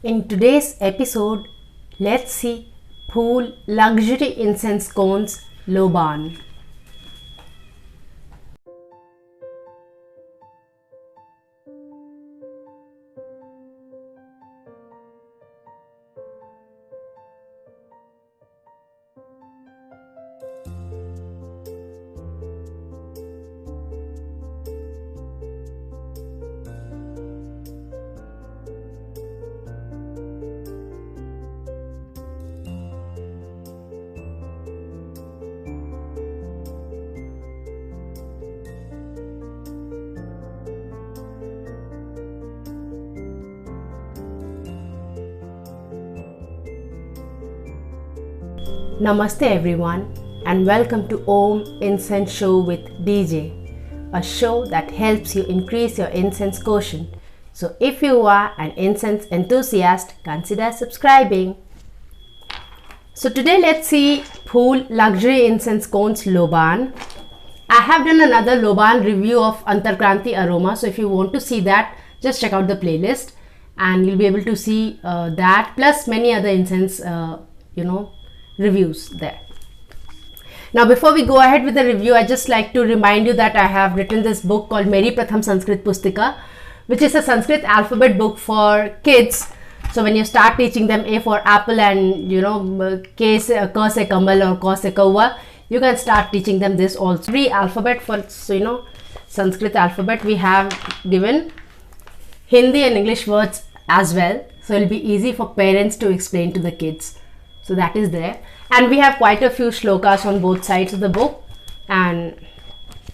In today's episode, let's see Phool Luxury Incense Cones Loban. Namaste everyone and welcome to Om Incense Show with DJ, a show that helps you increase your incense quotient. So if you are an incense enthusiast, consider subscribing. So today let's see Phool Luxury Incense Cones Loban. I have done another Loban review of Antarkranti aroma, so if you want to see that, just check out the playlist and you'll be able to see that plus many other incense reviews there. Now before we go ahead with the review, I just like to remind you that I have written this book called Meri Pratham Sanskrit Pustika, which is a Sanskrit alphabet book for kids. So when you start teaching them A for apple and K se kamal or Ka se kawa, you can start teaching them this also. Free alphabet for Sanskrit alphabet. We have given Hindi and English words as well, so it'll be easy for parents to explain to the kids. So that is there, and we have quite a few shlokas on both sides of the book and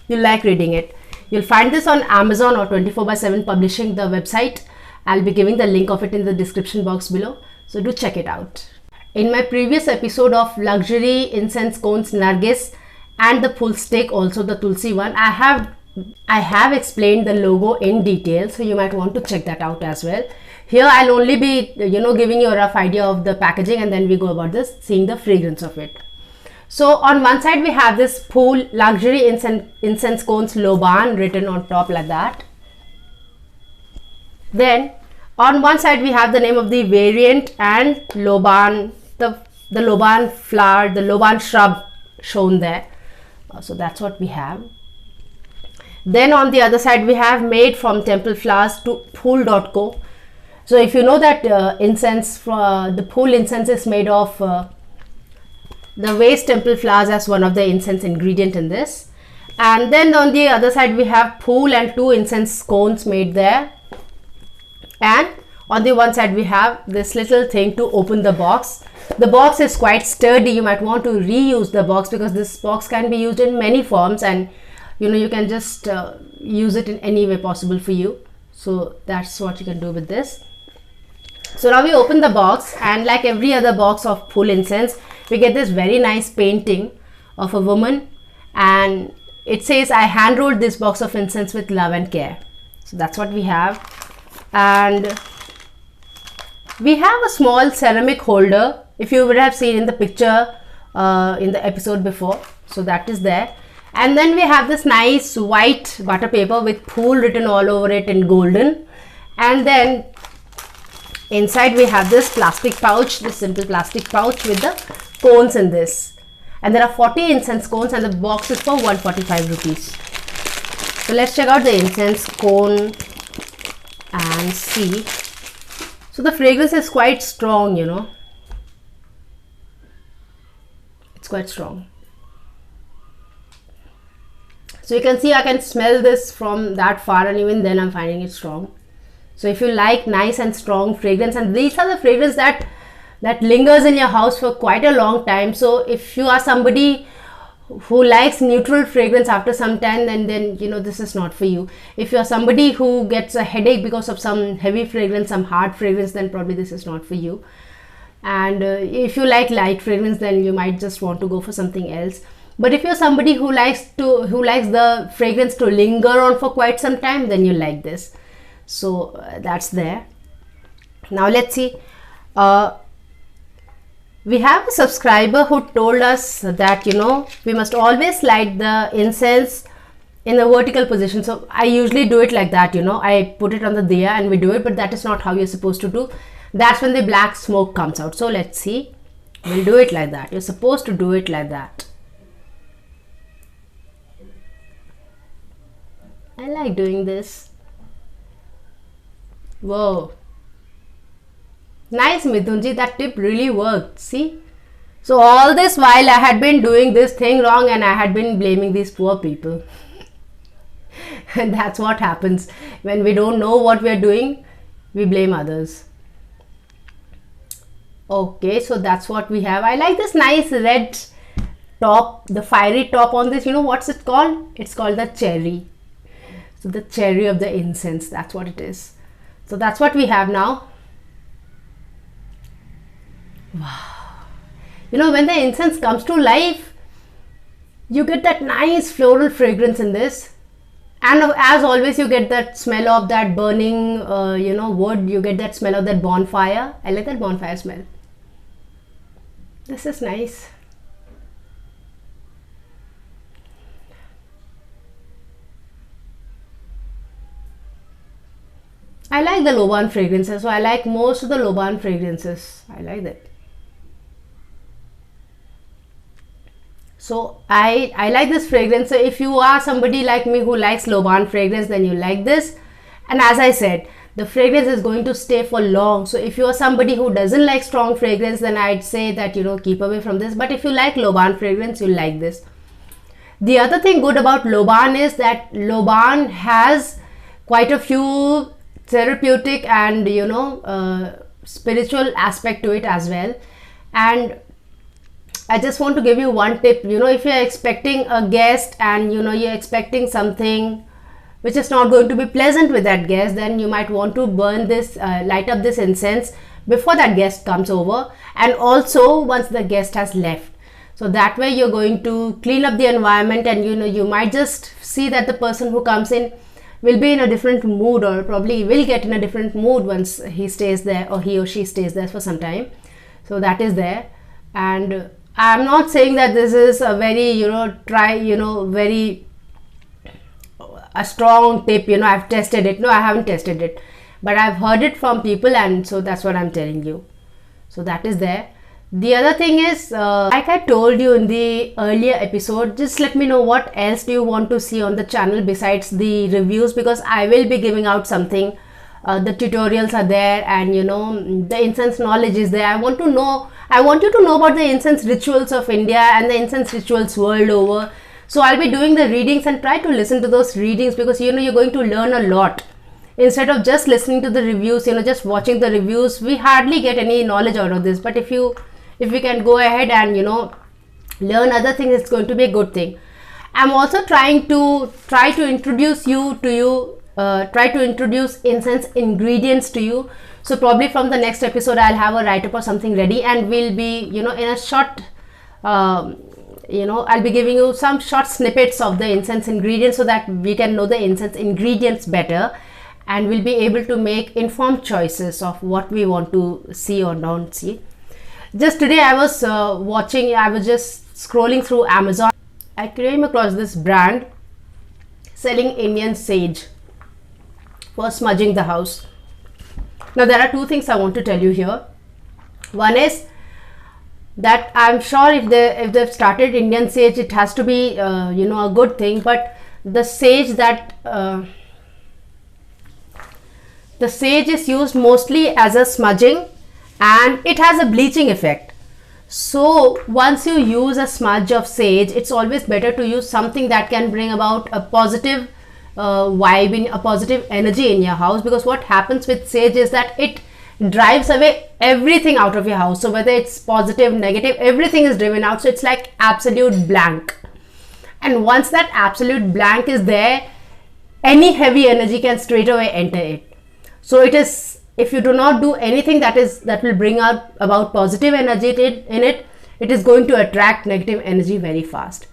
you'll like reading it. You'll find this on Amazon or 24/7 Publishing, the website. I'll be giving the link of it in the description box below, so do check it out. In my previous episode of Luxury Incense Cones Nargis and the Phool Stick, also the Tulsi one, I have explained the logo in detail, so you might want to check that out as well. Here I'll only be giving you a rough idea of the packaging, and then we go about this seeing the fragrance of it. So on one side we have this Phool Luxury Incense Cones Loban written on top like that. Then on one side we have the name of the variant and Loban, the Loban flower, the Loban shrub shown there. So that's what we have. Then on the other side we have made from temple flowers to Phool.co. So if you know that incense, the Phool incense is made of the waste temple flowers as one of the incense ingredient in this. And then on the other side we have Phool and 2 incense cones made there. And on the one side we have this little thing to open the box. The box is quite sturdy. You might want to reuse the box because this box can be used in many forms, and you can just use it in any way possible for you. So that's what you can do with this. So now we open the box, and like every other box of Phool incense, we get this very nice painting of a woman, and it says, "I hand rolled this box of incense with love and care." So that's what we have. And we have a small ceramic holder, if you would have seen in the picture in the episode before. So that is there. And then we have this nice white butter paper with Phool written all over it in golden. And then inside we have this plastic pouch, this simple plastic pouch with the cones in this. And there are 40 incense cones, and the box is for 145 rupees. So let's check out the incense cone and see. So the fragrance is quite strong, It's quite strong. So you can see I can smell this from that far, and even then I'm finding it strong. So if you like nice and strong fragrance, and these are the fragrance that lingers in your house for quite a long time. So if you are somebody who likes neutral fragrance after some time, then this is not for you. If you are somebody who gets a headache because of some heavy fragrance, some hard fragrance, then probably this is not for you. And if you like light fragrance, then you might just want to go for something else. But if you're somebody who likes the fragrance to linger on for quite some time, then you like this. So that's there. Now let's see. We have a subscriber who told us that we must always light the incense in a vertical position. So I usually do it like that, I put it on the diya and we do it, but that is not how you're supposed to do. that's when the black smoke comes out. So let's see. We'll do it like that. You're supposed to do it like that. I like doing this. Whoa. Nice, Midhunji. That tip really worked. See? So all this while I had been doing this thing wrong and I had been blaming these poor people. And that's what happens. When we don't know what we are doing, we blame others. Okay, so that's what we have. I like this nice red top, the fiery top on this. You know what's it called? It's called the cherry. So the cherry of the incense, that's what it is. So that's what we have now. Wow. You know, when the incense comes to life, you get that nice floral fragrance in this. And as always, you get that smell of that burning, wood. You get that smell of that bonfire. I like that bonfire smell. This is nice. I like the Loban fragrances. So I like most of the Loban fragrances. I like that. So I like this fragrance. So if you are somebody like me who likes Loban fragrance, then you like this. And as I said, the fragrance is going to stay for long. So if you are somebody who doesn't like strong fragrance, then I'd say that, keep away from this. But if you like Loban fragrance, you'll like this. The other thing good about Loban is that Loban has quite a few therapeutic and, spiritual aspect to it as well. And I just want to give you one tip. If you're expecting a guest and you're expecting something which is not going to be pleasant with that guest, then you might want to burn this, light up this incense before that guest comes over, and also once the guest has left. So that way you're going to clean up the environment, and you might just see that the person who comes in will be in a different mood, or probably will get in a different mood once he stays there, or he or she stays there for some time. So that is there. And I'm not saying that this is a very, very a strong tip, I've tested it. No, I haven't tested it, but I've heard it from people, and so that's what I'm telling you. So that is there. The other thing is, like I told you in the earlier episode, just let me know what else do you want to see on the channel besides the reviews, because I will be giving out something. The tutorials are there, and the incense knowledge is there. I want you to know about the incense rituals of India and the incense rituals world over. So I'll be doing the readings, and try to listen to those readings, because you're going to learn a lot. Instead of just listening to the reviews, just watching the reviews, we hardly get any knowledge out of this. But if we can go ahead and learn other things, it's going to be a good thing. I'm also trying to introduce try to introduce incense ingredients to you. So probably from the next episode I'll have a write-up or something ready, and we'll be in a short I'll be giving you some short snippets of the incense ingredients, so that we can know the incense ingredients better, and we'll be able to make informed choices of what we want to see or don't see. Just today I was just scrolling through Amazon. I came across this brand selling Indian sage for smudging the house. Now there are two things I want to tell you here. One is that I'm sure if they've started Indian sage, it has to be a good thing. But the sage is used mostly as a smudging, and it has a bleaching effect. So once you use a smudge of sage, it's always better to use something that can bring about a positive vibe, in a positive energy in your house, because what happens with sage is that it drives away everything out of your house. So whether it's positive, negative, everything is driven out. So it's like absolute blank, and once that absolute blank is there, any heavy energy can straight away enter it. So it is, if you do not do anything that will bring out about positive energy in it, it is going to attract negative energy very fast.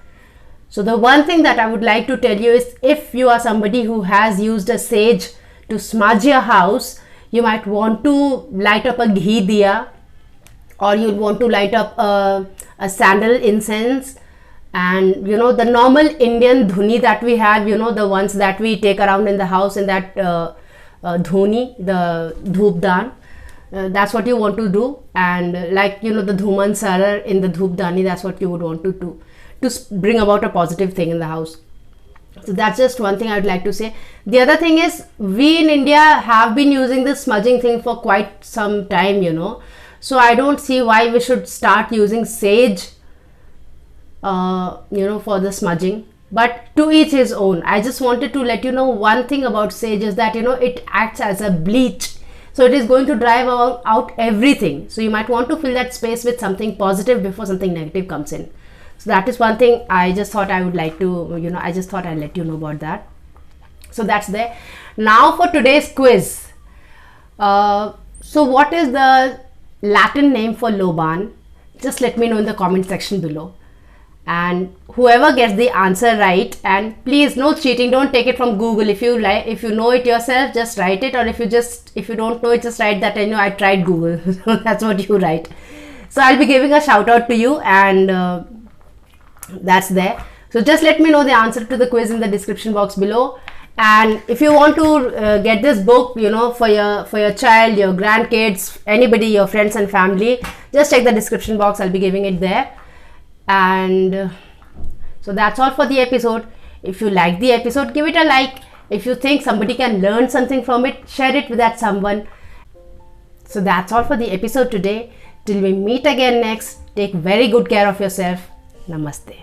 So the one thing that I would like to tell you is, if you are somebody who has used a sage to smudge your house, you might want to light up a ghee diya, or you'll want to light up a sandal incense, and the normal Indian dhuni that we have, the ones that we take around in the house, in that dhuni, the dhoop dan. that's what you want to do. And like, you know, the dhuman sarar in the dhupdani, that's what you would want to do to bring about a positive thing in the house. So that's just one thing I would like to say. The other thing is, we in India have been using this smudging thing for quite some time, you know. So I don't see why we should start using sage, you know, for the smudging. But to each his own. I just wanted to let you know one thing about sage is that, you know, it acts as a bleach. So it is going to drive out everything. So you might want to fill that space with something positive before something negative comes in. So that is one thing I just thought I would like to, you know, I just thought I'd let you know about that. So that's there. Now for today's quiz. So what is the Latin name for Loban? Just let me know in the comment section below. And whoever gets the answer right, and please, no cheating, don't take it from Google. If you like, if you know it yourself, just write it, or if you don't know it, just write that, I know I tried Google. That's what you write. So I'll be giving a shout out to you, and that's there. So just let me know the answer to the quiz in the description box below. And if you want to get this book, you know, for your child, your grandkids, anybody, your friends and family, just check the description box. I'll be giving it there. And so that's all for the episode. If you like the episode, give it a like. If you think somebody can learn something from it, share it with that someone. So that's all for the episode today. Till we meet again next, take very good care of yourself. Namaste.